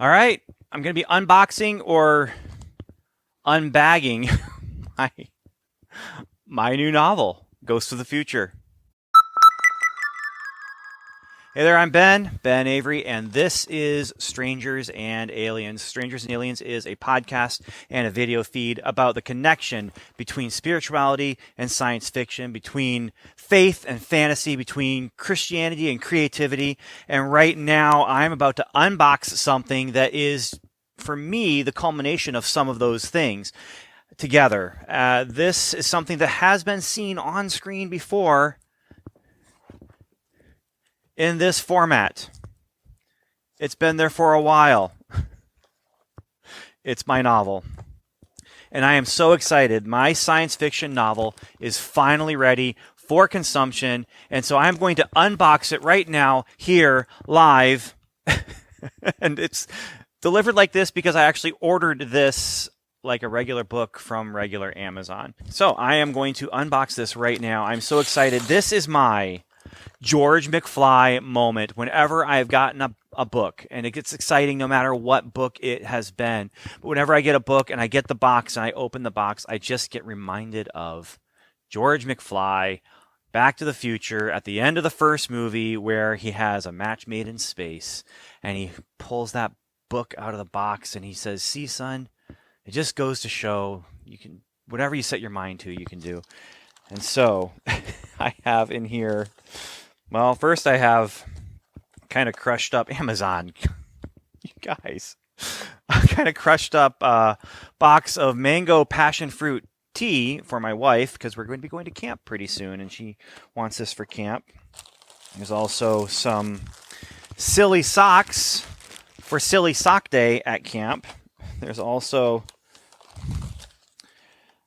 All right, I'm going to be unboxing or unbagging my my new novel, Ghosts of the Future. Hey there, I'm Ben Avery, and this is Strangers and Aliens. Strangers and Aliens is a podcast and a video feed about the connection between spirituality and science fiction, between faith and fantasy, between Christianity and creativity. And right now, I'm about to unbox something that is, for me, the culmination of some of those things together. This is something that has been seen on screen before in this format. It's been there for a while. It's my novel. And I am so excited. My science fiction novel is finally ready for consumption. And so I'm going to unbox it right now, here, live. And it's delivered like this because I actually ordered this like a regular book from regular Amazon. So I am going to unbox this right now. I'm so excited. This is my George McFly moment whenever I've gotten a book, and it gets exciting no matter what book it has been. But whenever I get a book and I get the box and I open the box, I just get reminded of George McFly, Back to the Future, at the end of the first movie where he has a match made in space and he pulls that book out of the box and he says, "See, son, it just goes to show you can, whatever you set your mind to, you can do." And so I have in here, well, first I have kind of crushed up Amazon. You guys, a kind of crushed up box of mango passion fruit tea for my wife because we're going to be going to camp pretty soon and she wants this for camp. There's also some silly socks for silly sock day at camp. There's also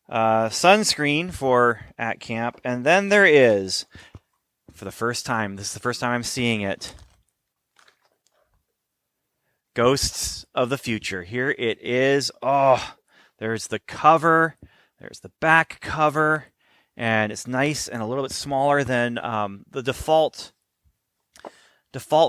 sunscreen for at camp. And then there is, for the first time, this is the first time I'm seeing it, Ghosts of the Future. Here it is. Oh, there's the cover. There's the back cover. And it's nice and a little bit smaller than the default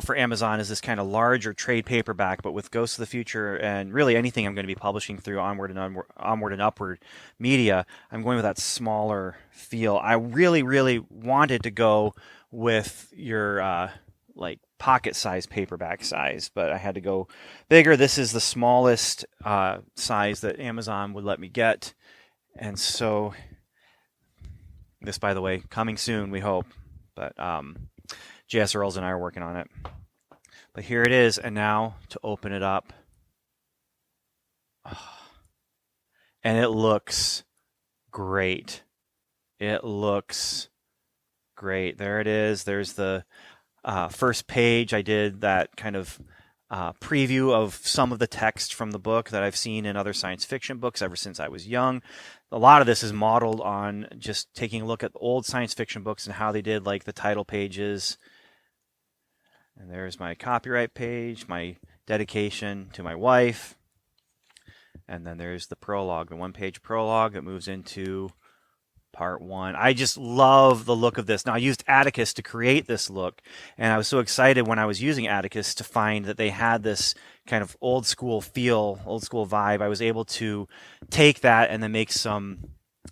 for Amazon is this kind of larger trade paperback, but with Ghosts of the Future and really anything I'm going to be publishing through Onward and Upward Media, I'm going with that smaller feel. I really wanted to go with your like pocket-sized paperback size, but I had to go bigger. This is the smallest size that Amazon would let me get, and so this, by the way, coming soon, we hope, but J.S. Earls and I are working on it. But here it is, and now to open it up. And it looks great. It looks great. There it is. There's the first page. I did that kind of preview of some of the text from the book that I've seen in other science fiction books ever since I was young. A lot of this is modeled on just taking a look at old science fiction books and how they did like the title pages. And there's my copyright page, my dedication to my wife. And then there's the prologue, the one-page prologue that moves into part one. I just love the look of this. Now, I used Atticus to create this look, and I was so excited when I was using Atticus to find that they had this kind of old school feel, old school vibe. I was able to take that and then make some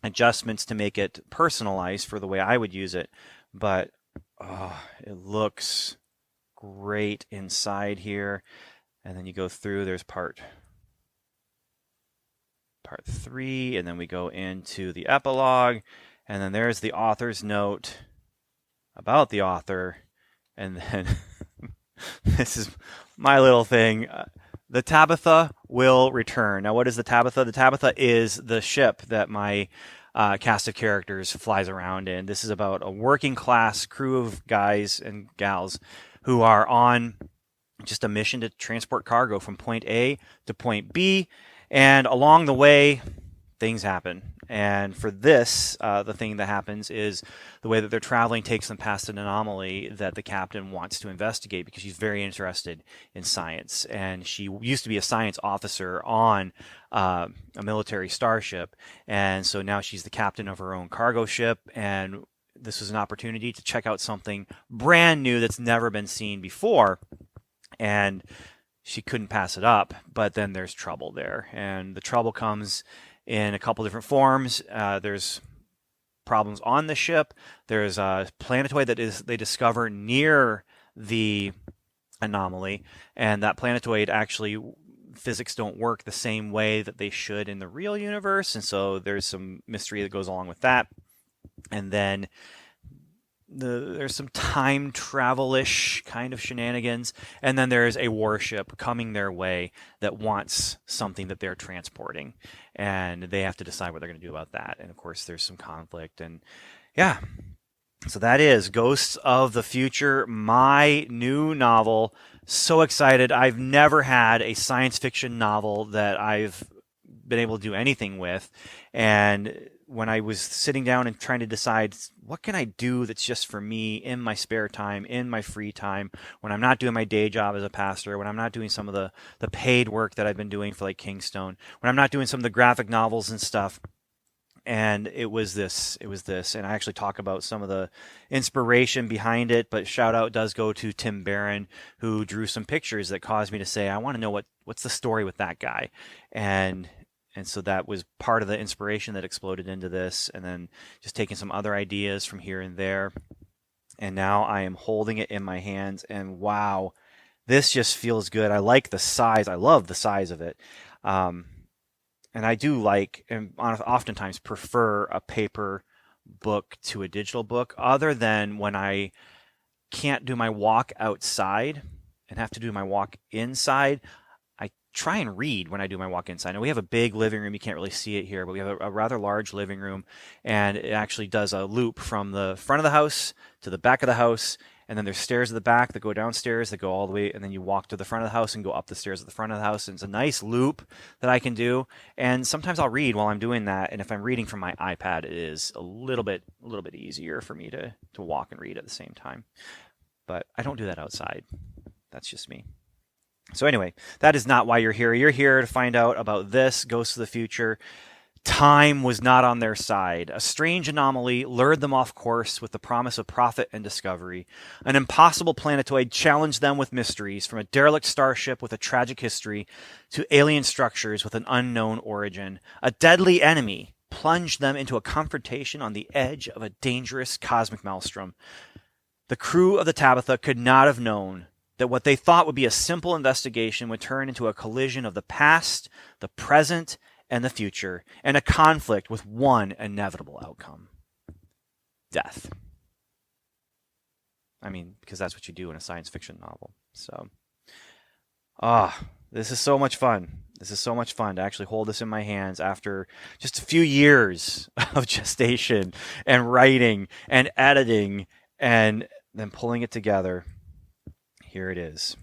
adjustments to make it personalized for the way I would use it. But it looks great inside here. And then you go through, there's part 3, and then we go into the epilogue, and then there's the author's note about the author, and then this is my little thing. The Tabitha will return. Now, what is the Tabitha? The Tabitha is the ship that my cast of characters flies around in. This is about a working class crew of guys and gals who are on just a mission to transport cargo from point A to point B. And along the way, things happen. And for this, the thing that happens is the way that they're traveling takes them past an anomaly that the captain wants to investigate because she's very interested in science. And she used to be a science officer on a military starship. And so now she's the captain of her own cargo ship. And this was an opportunity to check out something brand new that's never been seen before. And she couldn't pass it up, but then there's trouble there. And the trouble comes in a couple different forms. There's problems on the ship. There's a planetoid that they discover near the anomaly, and that planetoid actually physics don't work the same way that they should in the real universe, and so there's some mystery that goes along with that. And then there's some time travel-ish kind of shenanigans, and then there's a warship coming their way that wants something that they're transporting, and they have to decide what they're going to do about that. And of course there's some conflict, and yeah, so that is Ghosts of the Future, my new novel. So excited. I've never had a science fiction novel that I've been able to do anything with. And when I was sitting down and trying to decide what can I do that's just for me in my spare time, in my free time, when I'm not doing my day job as a pastor, when I'm not doing some of the paid work that I've been doing for like Kingstone, when I'm not doing some of the graphic novels and stuff. And it was this, and I actually talk about some of the inspiration behind it, but shout out does go to Tim Barron, who drew some pictures that caused me to say, I want to know what's the story with that guy. And so that was part of the inspiration that exploded into this, and then just taking some other ideas from here and there. And now I am holding it in my hands, and wow, this just feels good. I like the size. I love the size of it. And I do like, and oftentimes prefer, a paper book to a digital book, other than when I can't do my walk outside and have to do my walk inside. I try and read when I do my walk inside. Now, we have a big living room. You can't really see it here, but we have a rather large living room, and it actually does a loop from the front of the house to the back of the house. And then there's stairs at the back that go downstairs that go all the way, and then you walk to the front of the house and go up the stairs at the front of the house. And it's a nice loop that I can do. And sometimes I'll read while I'm doing that. And if I'm reading from my iPad, it is a little bit easier for me to walk and read at the same time. But I don't do that outside. That's just me. So anyway, that is not why you're here. You're here to find out about this, Ghosts of the Future. Time was not on their side. A strange anomaly lured them off course with the promise of profit and discovery. An impossible planetoid challenged them with mysteries, from a derelict starship with a tragic history to alien structures with an unknown origin. A deadly enemy plunged them into a confrontation on the edge of a dangerous cosmic maelstrom. The crew of the Tabitha could not have known that what they thought would be a simple investigation would turn into a collision of the past, the present, and the future, and a conflict with one inevitable outcome: death. I mean, because that's what you do in a science fiction novel. So, this is so much fun. This is so much fun to actually hold this in my hands after just a few years of gestation and writing and editing and then pulling it together. Here it is.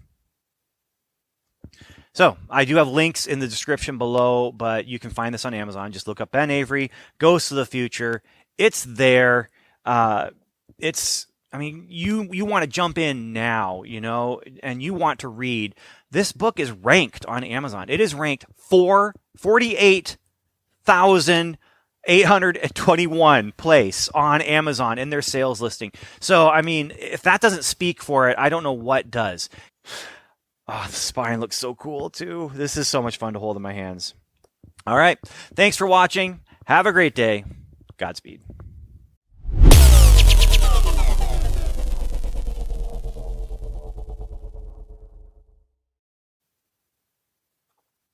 So I do have links in the description below, but you can find this on Amazon. Just look up Ben Avery, Ghosts of the Future. It's there. You want to jump in now, and you want to read. This book is ranked on Amazon. It is ranked 48,821 place on Amazon in their sales listing. So, I mean, if that doesn't speak for it, I don't know what does. Oh, the spine looks so cool, too. This is so much fun to hold in my hands. All right. Thanks for watching. Have a great day. Godspeed.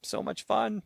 So much fun.